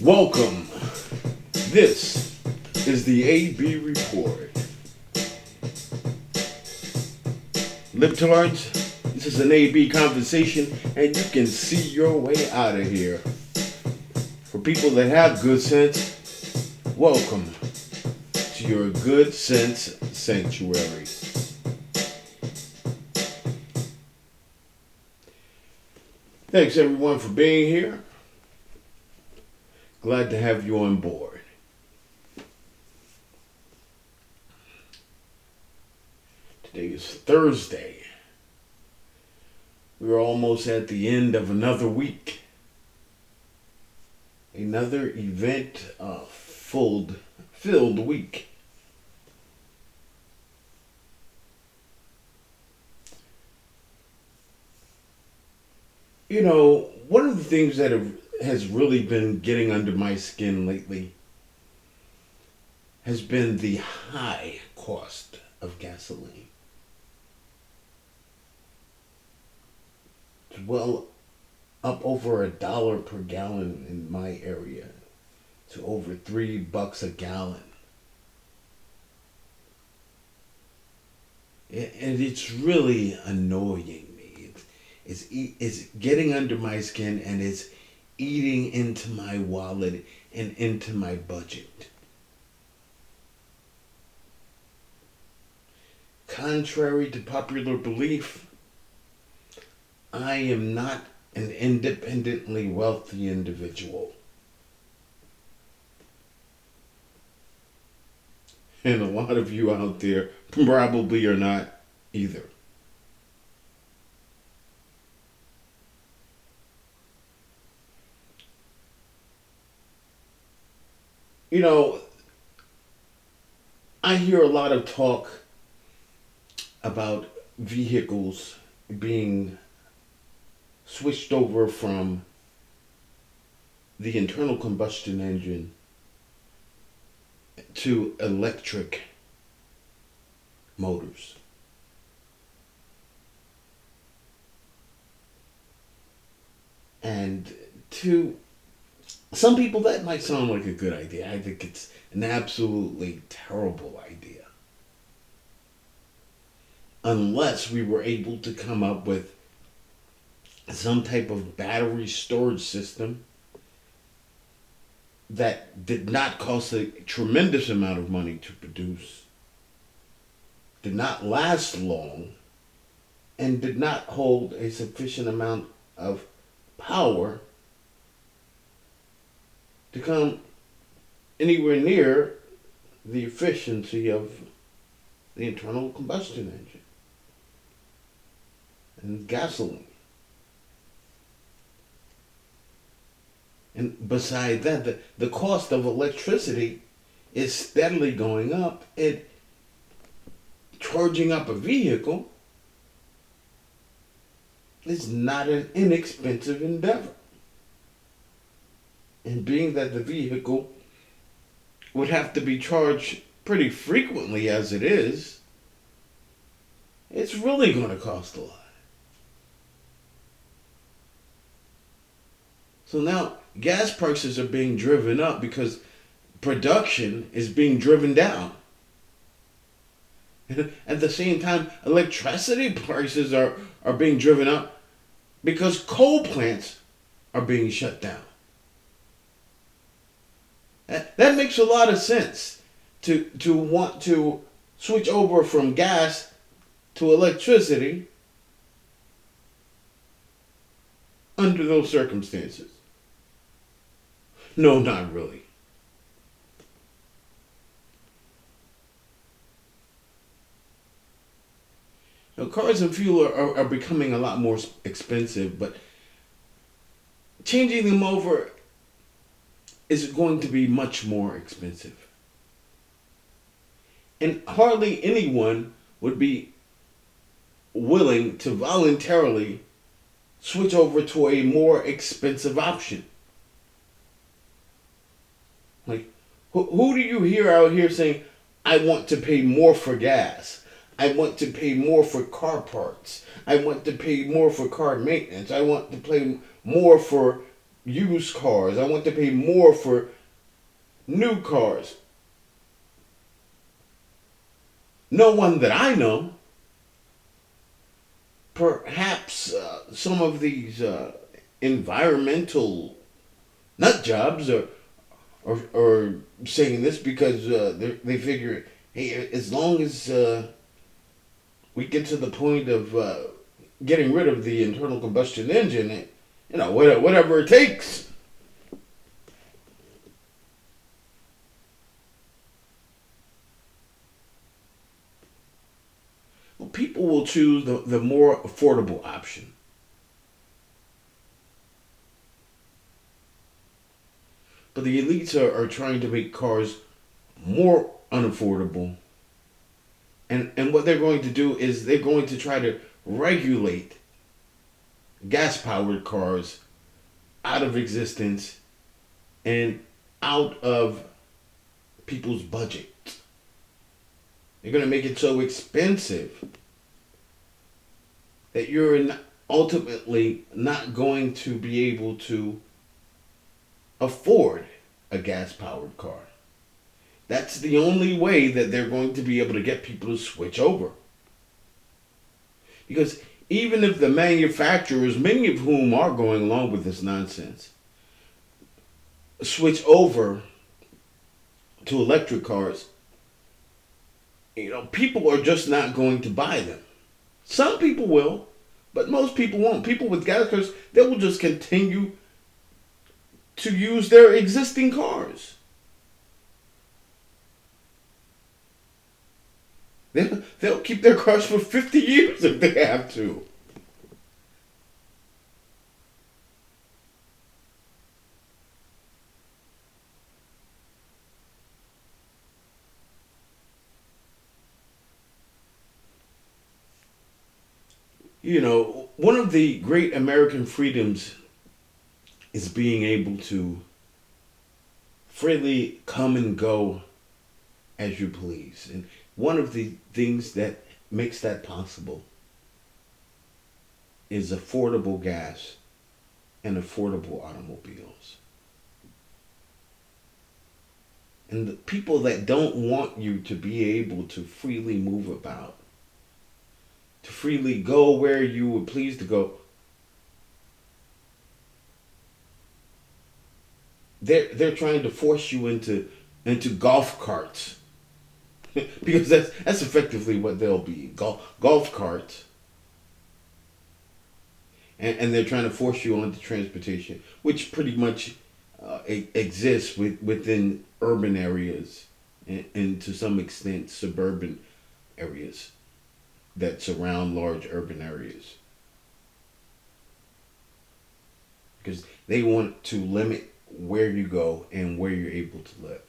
Welcome. This is the AB Report. Libtards, this is an AB conversation, and you can see your way out of here. For people that have good sense, welcome to your good sense sanctuary. Thanks everyone for being here. Glad to have you on board. Today is Thursday. We're almost at the end of another week. Another event-filled week. You know, one of the things that has really been getting under my skin lately has been the high cost of gasoline. It's well up over $1 per gallon in my area to over $3 a gallon. And it's really annoying me. It's getting under my skin, and it's eating into my wallet and into my budget. Contrary to popular belief, I am not an independently wealthy individual. And a lot of you out there probably are not either. You know, I hear a lot of talk about vehicles being switched over from the internal combustion engine to electric motors. And to some people, that might sound like a good idea. I think it's an absolutely terrible idea. Unless we were able to come up with some type of battery storage system that did not cost a tremendous amount of money to produce, did not last long, and did not hold a sufficient amount of power to come anywhere near the efficiency of the internal combustion engine and gasoline. And beside that, the cost of electricity is steadily going up. Charging up a vehicle is not an inexpensive endeavor. And being that the vehicle would have to be charged pretty frequently as it is, it's really going to cost a lot. So now gas prices are being driven up because production is being driven down. At the same time, electricity prices are being driven up because coal plants are being shut down. That makes a lot of sense to want to switch over from gas to electricity under those circumstances. No, not really. Now, cars and fuel are becoming a lot more expensive, but changing them over is going to be much more expensive. And hardly anyone would be willing to voluntarily switch over to a more expensive option. Like, who do you hear out here saying, I want to pay more for gas? I want to pay more for car parts. I want to pay more for car maintenance. I want to pay more for used cars. I want to pay more for new cars. No one that I know. Perhaps some of these environmental nut jobs are saying this because they figure, hey, as long as we get to the point of getting rid of the internal combustion engine, whatever it takes. Well, people will choose the more affordable option. But the elites are trying to make cars more unaffordable. And what they're going to do is they're going to try to regulate gas powered cars out of existence and out of people's budget. They're going to make it so expensive that you're ultimately not going to be able to afford a gas powered car. That's the only way that they're going to be able to get people to switch over. Because even if the manufacturers, many of whom are going along with this nonsense, switch over to electric cars, people are just not going to buy them. Some people will, but most people won't. People with gas cars, they will just continue to use their existing cars. They'll keep their cars for 50 years if they have to. One of the great American freedoms is being able to freely come and go as you please. And one of the things that makes that possible is affordable gas and affordable automobiles. And the people that don't want you to be able to freely move about, to freely go where you would please to go, they're trying to force you into golf carts. Because that's effectively what they'll be, golf carts. And they're trying to force you onto transportation, which pretty much exists within urban areas and to some extent suburban areas that surround large urban areas. Because they want to limit where you go and where you're able to live.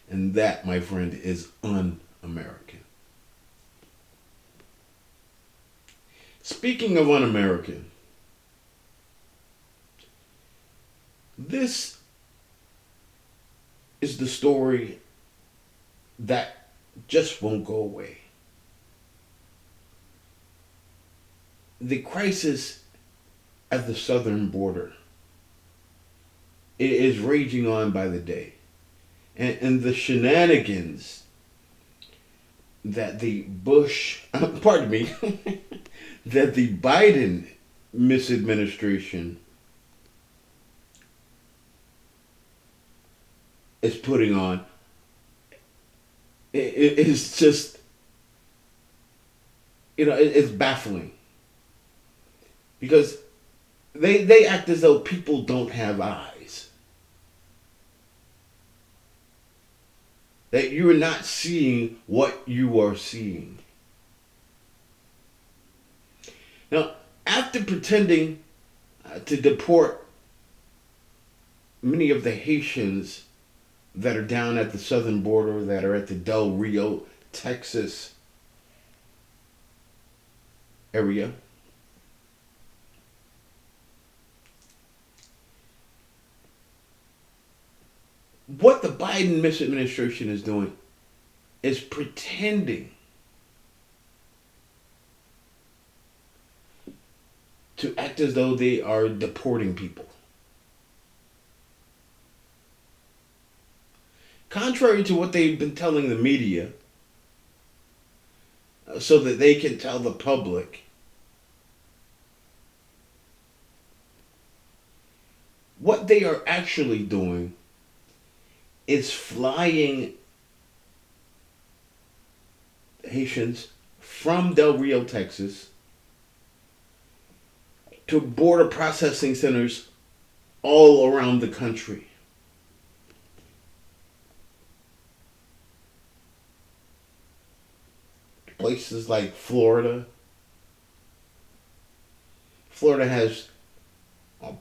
And that, my friend, is un-American. Speaking of un-American, this is the story that just won't go away. The crisis at the southern border, it is raging on by the day. And the shenanigans that the pardon me, that the Biden misadministration is putting on, it is just, it's baffling. Because they act as though people don't have eyes. That you're not seeing what you are seeing. Now, after pretending to deport many of the Haitians that are down at the southern border, that are at the Del Rio, Texas area, what the Biden administration is doing is pretending to act as though they are deporting people. Contrary to what they've been telling the media, so that they can tell the public, what they are actually doing is flying Haitians from Del Rio, Texas, to border processing centers all around the country. Places like Florida. Florida has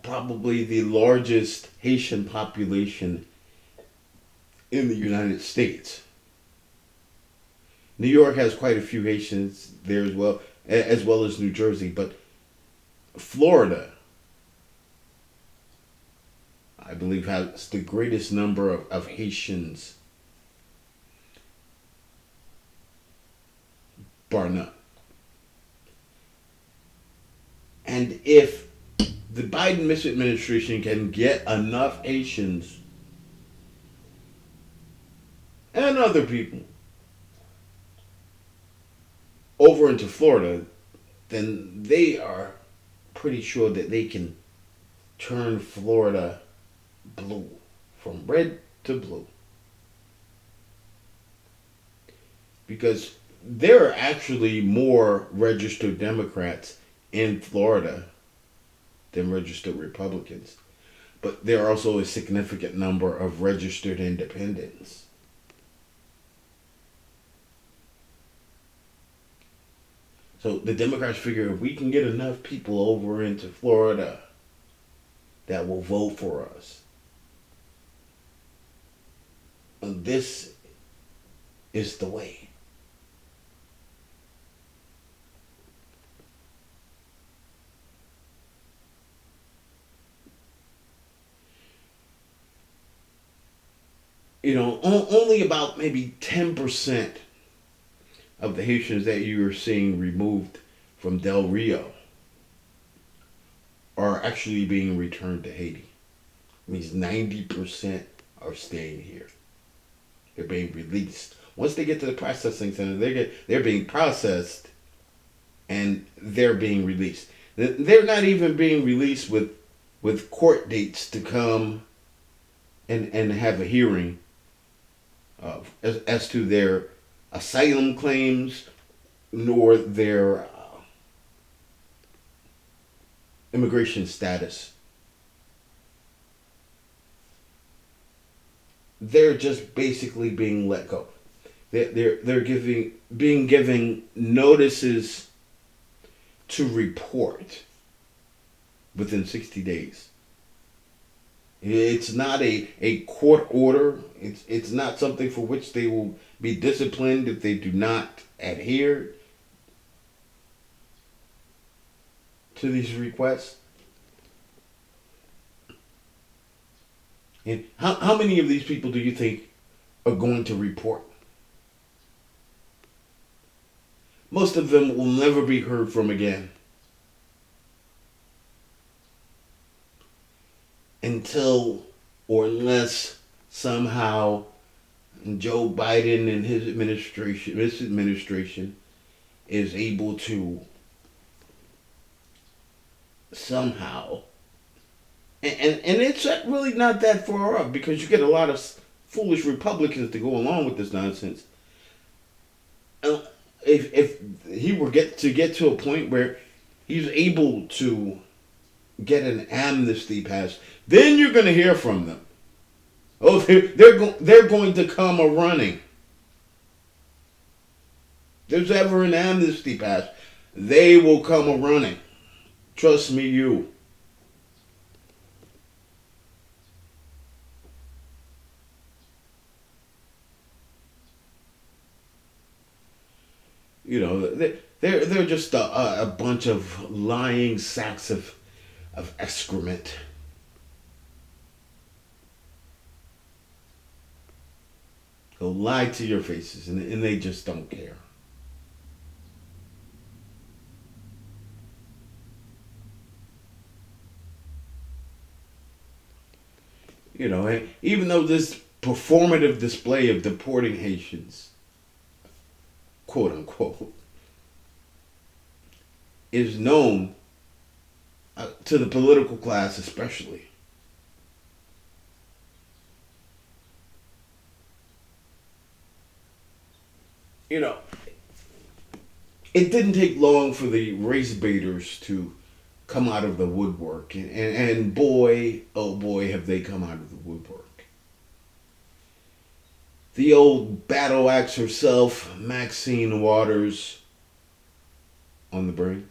probably the largest Haitian population in the United States. New York has quite a few Haitians there as well as New Jersey, but Florida, I believe, has the greatest number of Haitians, bar none. And if the Biden administration can get enough Haitians and other people over into Florida, then they are pretty sure that they can turn Florida blue, from red to blue. Because there are actually more registered Democrats in Florida than registered Republicans. But there are also a significant number of registered independents. So the Democrats figure if we can get enough people over into Florida that will vote for us, this is the way. Only about maybe 10% of the Haitians that you are seeing removed from Del Rio are actually being returned to Haiti. It means 90% are staying here. They're being released. Once they get to the processing center, they're being processed and they're being released. They're not even being released with court dates to come and have a hearing as to their asylum claims, nor their immigration status. They're just basically being let go. They're being given notices to report within 60 days. It's not a court order. It's not something for which they will be disciplined if they do not adhere to these requests. And how many of these people do you think are going to report? Most of them will never be heard from again. Until or unless somehow Joe Biden and his administration is able to somehow, and it's really not that far up, because you get a lot of foolish Republicans to go along with this nonsense. If he were get to a point where he's able to get an amnesty passed, then you're going to hear from them. Oh, they're going to come a running. There's ever an amnesty passed, they will come a running. Trust me, you. They're just a bunch of lying sacks of excrement. They'll lie to your faces, and they just don't care. And even though this performative display of deporting Haitians, quote unquote, is known to the political class especially. You know, it didn't take long for the race baiters to come out of the woodwork. And boy, oh boy, have they come out of the woodwork. The old battle axe herself, Maxine Waters, on the brain,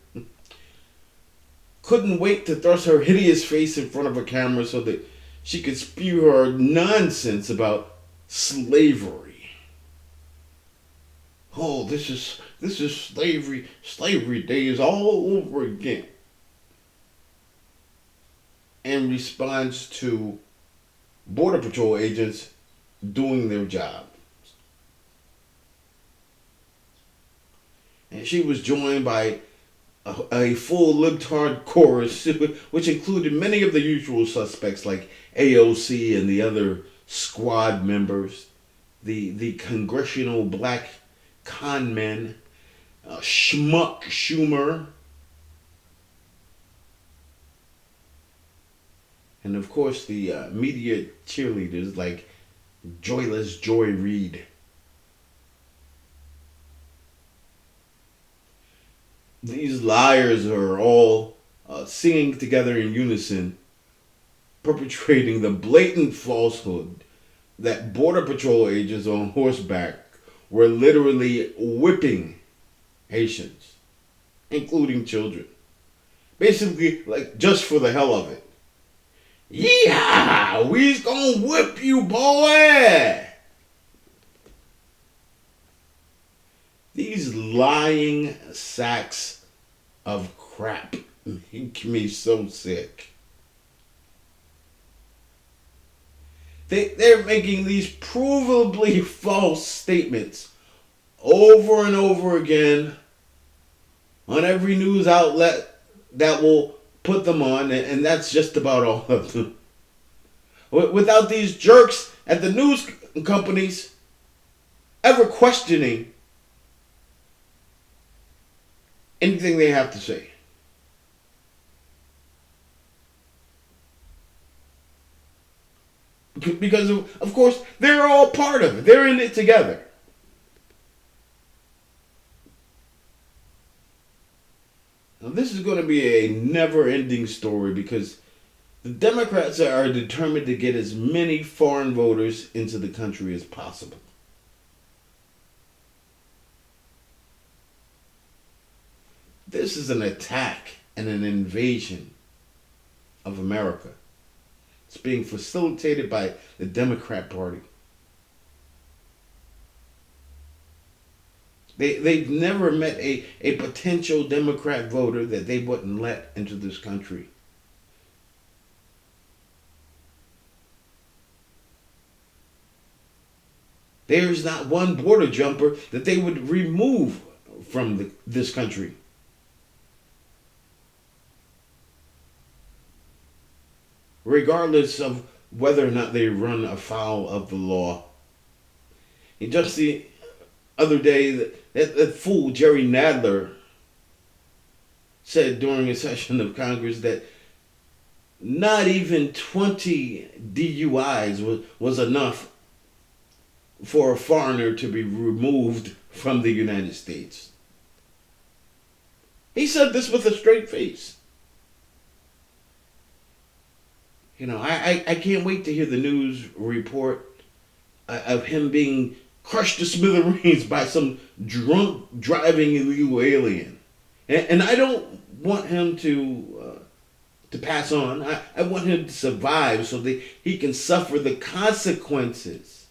couldn't wait to thrust her hideous face in front of a camera so that she could spew her nonsense about slavery. Oh, this is slavery days all over again. In response to Border Patrol agents doing their job. And she was joined by a full libtard chorus, which included many of the usual suspects like AOC and the other squad members, the congressional black con men, Schmuck Schumer, and of course the media cheerleaders like Joyless Joy Reid. These liars are all singing together in unison, perpetrating the blatant falsehood that Border Patrol agents on horseback were literally whipping Haitians, including children. Basically, like, just for the hell of it. Yeah, we's gonna whip you, boy! These lying sacks of crap make me so sick. They're making these provably false statements over and over again on every news outlet that will put them on, and that's just about all of them. Without these jerks at the news companies ever questioning anything they have to say. Because, of course, they're all part of it. They're in it together. Now, this is going to be a never-ending story because the Democrats are determined to get as many foreign voters into the country as possible. This is an attack and an invasion of America. It's being facilitated by the Democrat Party. They've never met a potential Democrat voter that they wouldn't let into this country. There's not one border jumper that they would remove from this country. Regardless of whether or not they run afoul of the law. And just the other day, that fool Jerry Nadler said during a session of Congress that not even 20 DUIs was enough for a foreigner to be removed from the United States. He said this with a straight face. I can't wait to hear the news report of him being crushed to smithereens by some drunk driving illegal alien. And I don't want him to pass on. I want him to survive so that he can suffer the consequences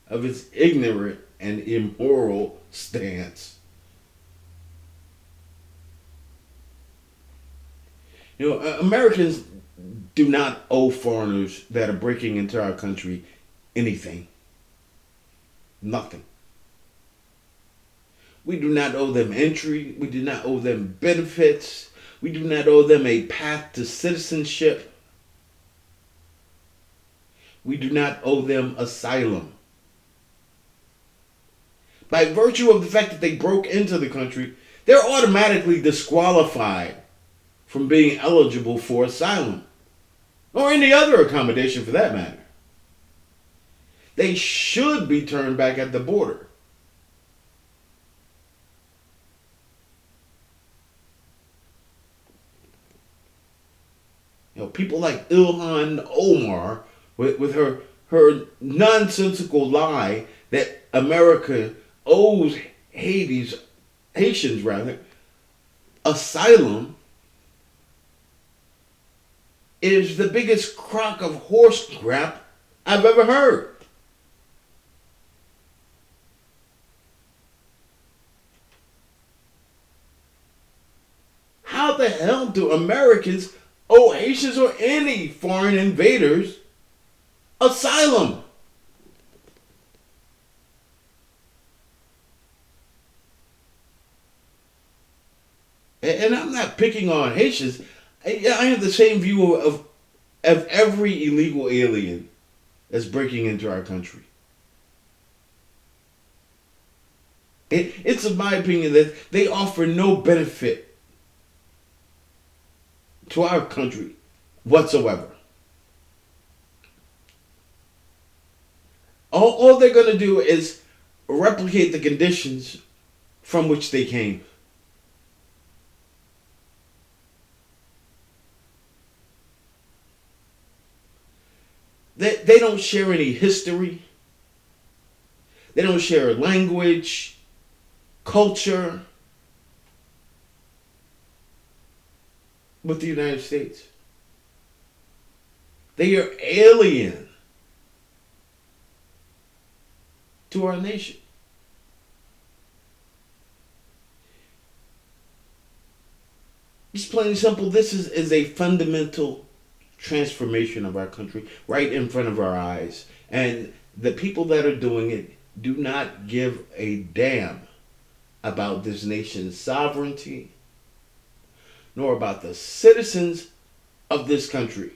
of his ignorant and immoral stance. Americans do not owe foreigners that are breaking into our country anything. Nothing. We do not owe them entry. We do not owe them benefits. We do not owe them a path to citizenship. We do not owe them asylum. By virtue of the fact that they broke into the country, they're automatically disqualified from being eligible for asylum or any other accommodation for that matter. They should be turned back at the border. You know, people like Ilhan Omar with her nonsensical lie that America owes Haitians rather, asylum is the biggest crock of horse crap I've ever heard. How the hell do Americans owe Haitians or any foreign invaders asylum? And I'm not picking on Haitians. I have the same view of every illegal alien that's breaking into our country. It's in my opinion that they offer no benefit to our country whatsoever. All they're going to do is replicate the conditions from which they came. They don't share any history. They don't share language, culture with the United States. They are alien to our nation. Just plain and simple, this is a fundamental transformation of our country right in front of our eyes. And the people that are doing it do not give a damn about this nation's sovereignty, nor about the citizens of this country.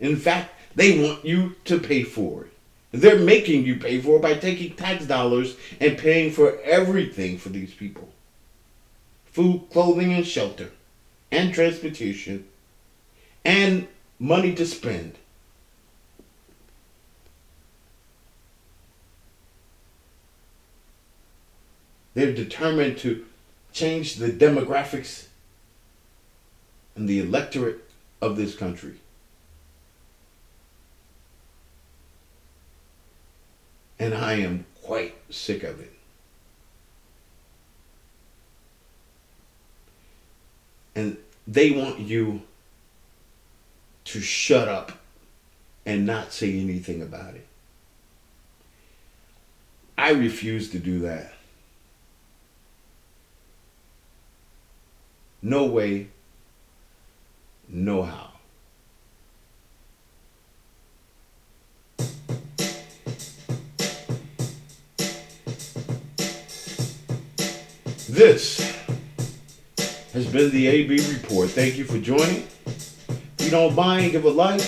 In fact, they want you to pay for it. They're making you pay for it by taking tax dollars and paying for everything for these people. Food, clothing, and shelter, and transportation, and money to spend. They're determined to change the demographics and the electorate of this country. And I am quite sick of it. And they want you to shut up and not say anything about it. I refuse to do that. No way, no how. This has been the AB Report. Thank you for joining. If you don't mind, give a like,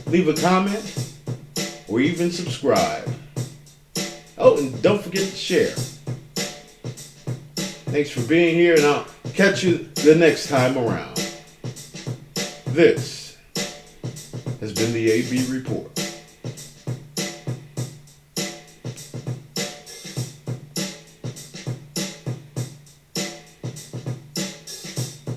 leave a comment, or even subscribe. Oh, and don't forget to share. Thanks for being here, and I'll catch you the next time around. This has been the AB Report.